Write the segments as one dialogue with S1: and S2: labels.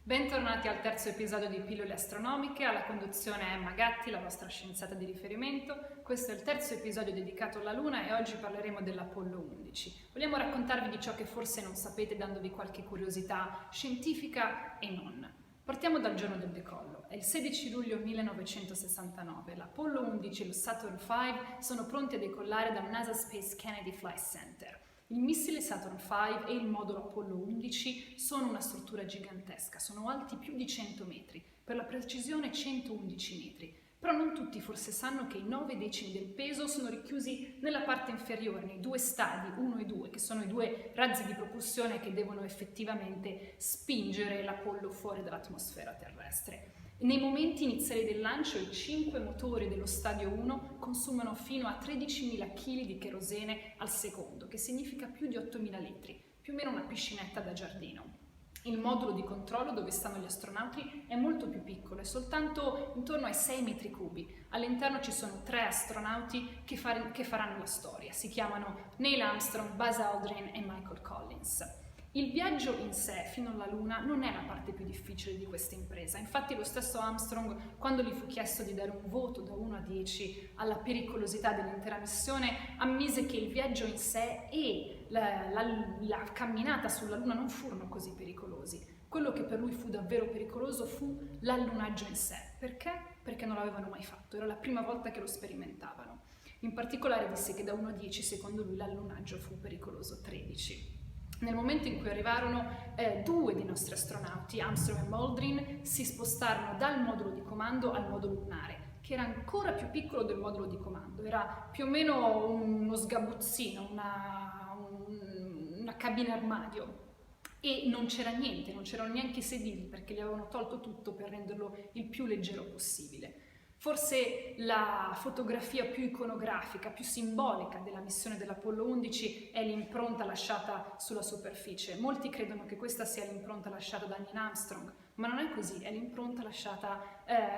S1: Bentornati al terzo episodio di Pillole Astronomiche, alla conduzione è Emma Gatti, la vostra scienziata di riferimento. Questo è il terzo episodio dedicato alla Luna e oggi parleremo dell'Apollo 11. Vogliamo raccontarvi di ciò che forse non sapete, dandovi qualche curiosità scientifica e non. Partiamo dal giorno del decollo. È il 16 luglio 1969. L'Apollo 11 e lo Saturn V sono pronti a decollare dal NASA Space Kennedy Flight Center. Il missile Saturn V e il modulo Apollo 11 sono una struttura gigantesca, sono alti più di 100 metri, per la precisione 111 metri. Però non tutti forse sanno che i 9 decimi del peso sono rinchiusi nella parte inferiore, nei due stadi, 1 e 2, che sono i due razzi di propulsione che devono effettivamente spingere l'Apollo fuori dall'atmosfera terrestre. Nei momenti iniziali del lancio i 5 motori dello stadio 1 consumano fino a 13.000 kg di kerosene al secondo, che significa più di 8.000 litri, più o meno una piscinetta da giardino. Il modulo di controllo dove stanno gli astronauti è molto più piccolo, è soltanto intorno ai 6 metri cubi. All'interno ci sono 3 astronauti che faranno la storia, si chiamano Neil Armstrong, Buzz Aldrin e Michael Collins. Il viaggio in sé fino alla Luna non è la parte più difficile di questa impresa, infatti lo stesso Armstrong, quando gli fu chiesto di dare un voto da 1 a 10 alla pericolosità dell'intera missione, ammise che il viaggio in sé e la camminata sulla Luna non furono così pericolosi. Quello che per lui fu davvero pericoloso fu l'allunaggio in sé. Perché? Perché non l'avevano mai fatto, era la prima volta che lo sperimentavano. In particolare disse che da 1 a 10 secondo lui l'allunaggio fu pericoloso 13. Nel momento in cui arrivarono, 2 dei nostri astronauti, Armstrong e Aldrin, si spostarono dal modulo di comando al modulo lunare, che era ancora più piccolo del modulo di comando, era più o meno uno sgabuzzino, una cabina armadio. E non c'era niente, non c'erano neanche i sedili perché gli avevano tolto tutto per renderlo il più leggero possibile. Forse la fotografia più iconografica, più simbolica della missione dell'Apollo 11 è l'impronta lasciata sulla superficie. Molti credono che questa sia l'impronta lasciata da Neil Armstrong, ma non è così, è l'impronta lasciata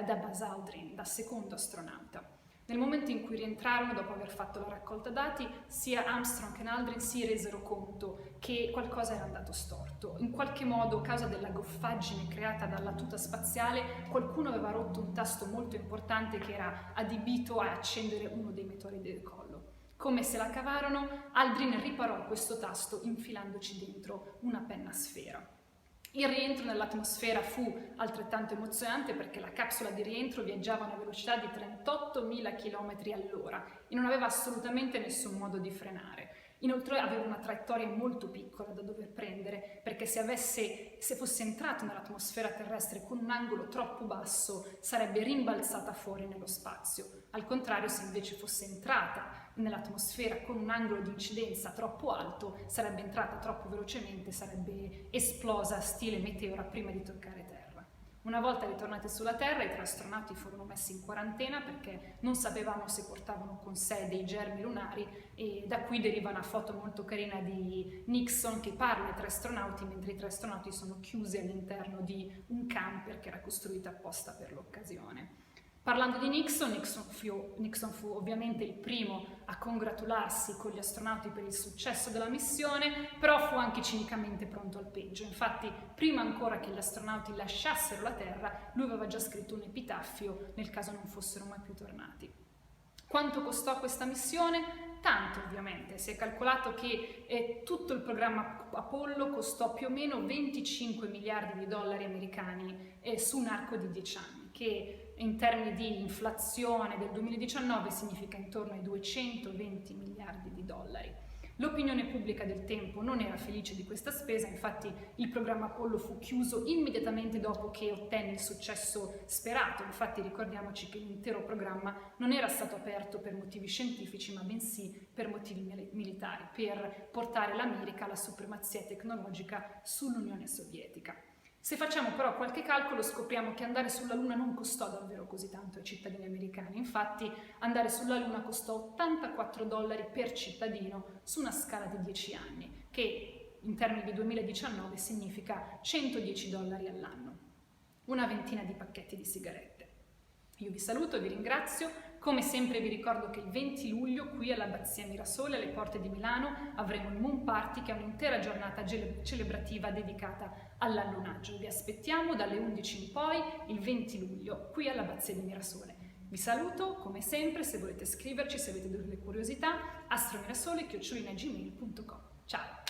S1: da Buzz Aldrin, da secondo astronauta. Nel momento in cui rientrarono, dopo aver fatto la raccolta dati, sia Armstrong che Aldrin si resero conto che qualcosa era andato storto. In qualche modo, a causa della goffaggine creata dalla tuta spaziale, qualcuno aveva rotto un tasto molto importante che era adibito a accendere uno dei motori del decollo. Come se la cavarono, Aldrin riparò questo tasto infilandoci dentro una penna a sfera. Il rientro nell'atmosfera fu altrettanto emozionante perché la capsula di rientro viaggiava a una velocità di 38.000 km all'ora e non aveva assolutamente nessun modo di frenare. Inoltre aveva una traiettoria molto piccola da dover prendere perché se fosse entrato nell'atmosfera terrestre con un angolo troppo basso sarebbe rimbalzata fuori nello spazio. Al contrario, se invece fosse entrata nell'atmosfera con un angolo di incidenza troppo alto, sarebbe entrata troppo velocemente, sarebbe esplosa stile meteora prima di toccare terra. Una volta ritornati sulla Terra, i 3 astronauti furono messi in quarantena perché non sapevamo se portavano con sé dei germi lunari e da qui deriva una foto molto carina di Nixon che parla ai 3 astronauti mentre i 3 astronauti sono chiusi all'interno di un camper che era costruito apposta per l'occasione. Parlando di Nixon fu ovviamente il primo a congratularsi con gli astronauti per il successo della missione, però fu anche cinicamente pronto al peggio. Infatti, prima ancora che gli astronauti lasciassero la Terra, lui aveva già scritto un epitaffio nel caso non fossero mai più tornati. Quanto costò questa missione? Tanto ovviamente, si è calcolato che tutto il programma Apollo costò più o meno 25 miliardi di dollari americani su un arco di 10 anni, che in termini di inflazione del 2019 significa intorno ai 220 miliardi di dollari. L'opinione pubblica del tempo non era felice di questa spesa, infatti il programma Apollo fu chiuso immediatamente dopo che ottenne il successo sperato. Infatti ricordiamoci che l'intero programma non era stato aperto per motivi scientifici, ma bensì per motivi militari, per portare l'America alla supremazia tecnologica sull'Unione Sovietica. Se facciamo però qualche calcolo scopriamo che andare sulla Luna non costò davvero così tanto ai cittadini americani, infatti andare sulla Luna costò $84 per cittadino su una scala di 10 anni, che in termini di 2019 significa $110 all'anno, una ventina di pacchetti di sigarette. Io vi saluto, vi ringrazio, come sempre vi ricordo che il 20 luglio qui all'Abbazia Mirasole, alle porte di Milano, avremo il Moon Party, che è un'intera giornata celebrativa dedicata all'allunaggio. Vi aspettiamo dalle 11 in poi il 20 luglio qui all'Abbazia di Mirasole. Vi saluto, come sempre, se volete scriverci, se avete delle curiosità, astromirasole@gmail.com. Ciao!